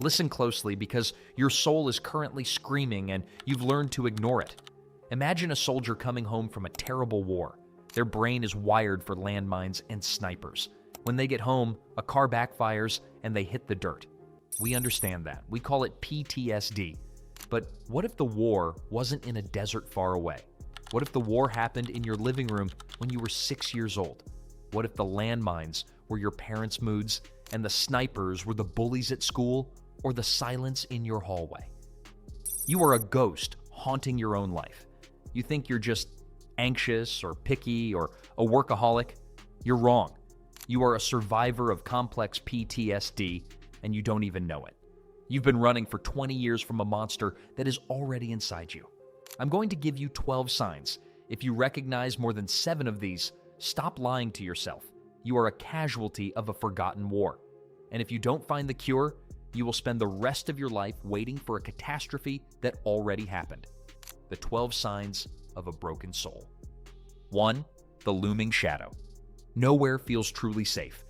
Listen closely because your soul is currently screaming and you've learned to ignore it. Imagine a soldier coming home from a terrible war. Their brain is wired for landmines and snipers. When they get home, a car backfires and they hit the dirt. We understand that. We call it PTSD. But what if the war wasn't in a desert far away? What if the war happened in your living room when you were 6 years old? What if the landmines were your parents' moods and the snipers were the bullies at school or the silence in your hallway? You are a ghost haunting your own life. You think you're just anxious or picky or a workaholic? You're wrong. You are a survivor of complex PTSD and you don't even know it. You've been running for 20 years from a monster that is already inside you. I'm going to give you 12 signs. If you recognize more than 7 of these, stop lying to yourself. You are a casualty of a forgotten war. And if you don't find the cure, you will spend the rest of your life waiting for a catastrophe that already happened. The 12 signs of a broken soul. 1. The looming shadow. Nowhere feels truly safe.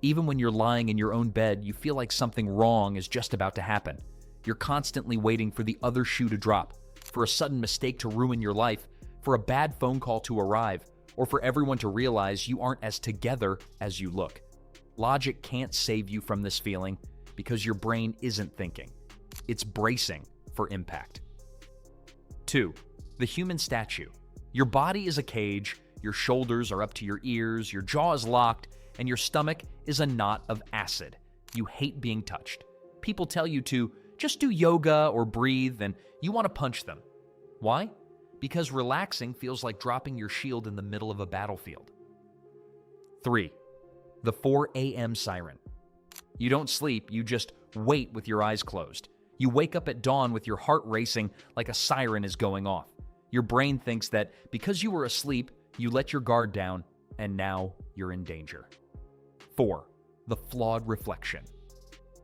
Even when you're lying in your own bed, you feel like something wrong is just about to happen. You're constantly waiting for the other shoe to drop, for a sudden mistake to ruin your life, for a bad phone call to arrive, or for everyone to realize you aren't as together as you look. Logic can't save you from this feeling because your brain isn't thinking. It's bracing for impact. 2. The human statue. Your body is a cage, your shoulders are up to your ears, your jaw is locked, and your stomach is a knot of acid. You hate being touched. People tell you to just do yoga or breathe, and you want to punch them. Why? Because relaxing feels like dropping your shield in the middle of a battlefield. 3. The 4 a.m. siren. You don't sleep, you just wait with your eyes closed. You wake up at dawn with your heart racing like a siren is going off. Your brain thinks that because you were asleep, you let your guard down, and now you're in danger. 4. The flawed reflection.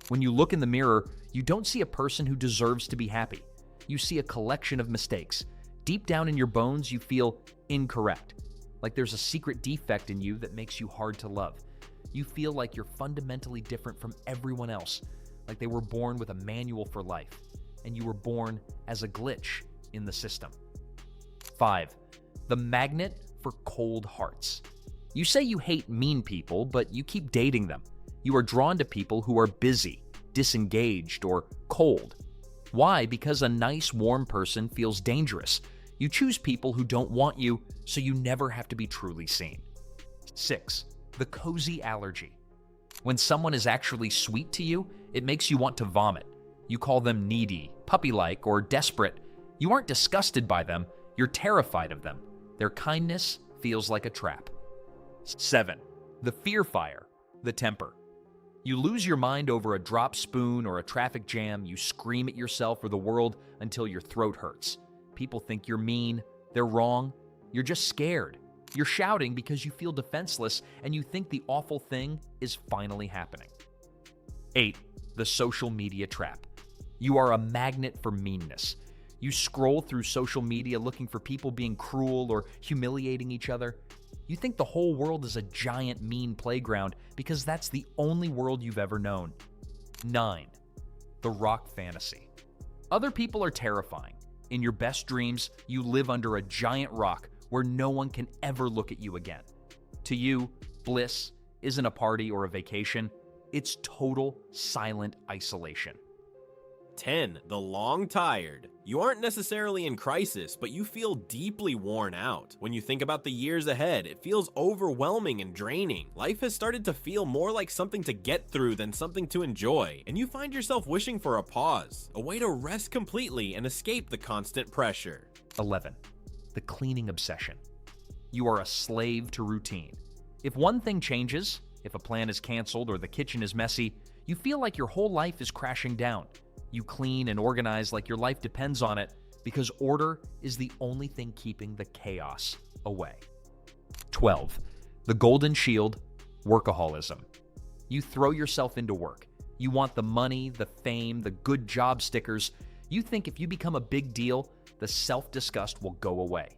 When you look in the mirror, you don't see a person who deserves to be happy. You see a collection of mistakes. Deep down in your bones, you feel incorrect, like there's a secret defect in you that makes you hard to love. You feel like you're fundamentally different from everyone else, like they were born with a manual for life, and you were born as a glitch in the system. 5. The magnet for cold hearts. You say you hate mean people, but you keep dating them. You are drawn to people who are busy, disengaged, or cold. Why? Because a nice, warm person feels dangerous. You choose people who don't want you, so you never have to be truly seen. 6. The cozy allergy. When someone is actually sweet to you, it makes you want to vomit. You call them needy, puppy-like, or desperate. You aren't disgusted by them, you're terrified of them. Their kindness feels like a trap. 7. The fear fire, the temper. You lose your mind over a dropped spoon or a traffic jam. You scream at yourself or the world until your throat hurts. People think you're mean, they're wrong, you're just scared. You're shouting because you feel defenseless and you think the awful thing is finally happening. 8. The social media trap. You are a magnet for meanness. You scroll through social media looking for people being cruel or humiliating each other. You think the whole world is a giant mean playground because that's the only world you've ever known. 9. The rock fantasy. Other people are terrifying. In your best dreams, you live under a giant rock where no one can ever look at you again. To you, bliss isn't a party or a vacation. It's total silent isolation. 10. The long tired. You aren't necessarily in crisis, but you feel deeply worn out. When you think about the years ahead, it feels overwhelming and draining. Life has started to feel more like something to get through than something to enjoy, and you find yourself wishing for a pause, a way to rest completely and escape the constant pressure. 11. The cleaning obsession. You are a slave to routine. If one thing changes, if a plan is canceled or the kitchen is messy, you feel like your whole life is crashing down. You clean and organize like your life depends on it because order is the only thing keeping the chaos away. 12. The golden shield, workaholism. You throw yourself into work. You want the money, the fame, the good job stickers. You think if you become a big deal, the self-disgust will go away.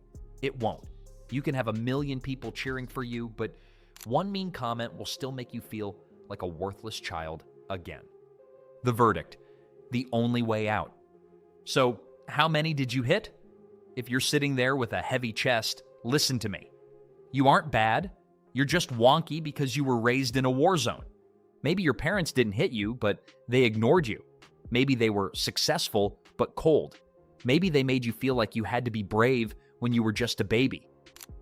It won't. You can have a million people cheering for you, but one mean comment will still make you feel like a worthless child again. The verdict. the only way out. So, how many did you hit? If you're sitting there with a heavy chest, listen to me. You aren't bad. You're just wonky because you were raised in a war zone. Maybe your parents didn't hit you, but they ignored you. Maybe they were successful, but cold. Maybe they made you feel like you had to be brave when you were just a baby.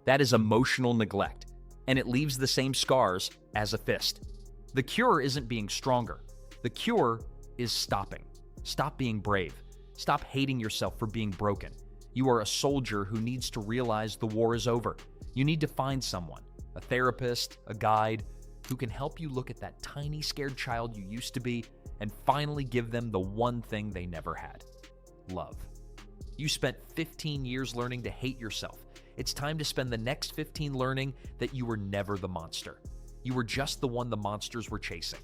That is emotional neglect, and it leaves the same scars as a fist. The cure isn't being stronger. The cure is stopping. Stop being brave. Stop hating yourself for being broken. You are a soldier who needs to realize the war is over. You need to find someone, a therapist, a guide, who can help you look at that tiny scared child you used to be and finally give them the one thing they never had: love. You spent 15 years learning to hate yourself. It's time to spend the next 15 learning that you were never the monster. You were just the one the monsters were chasing.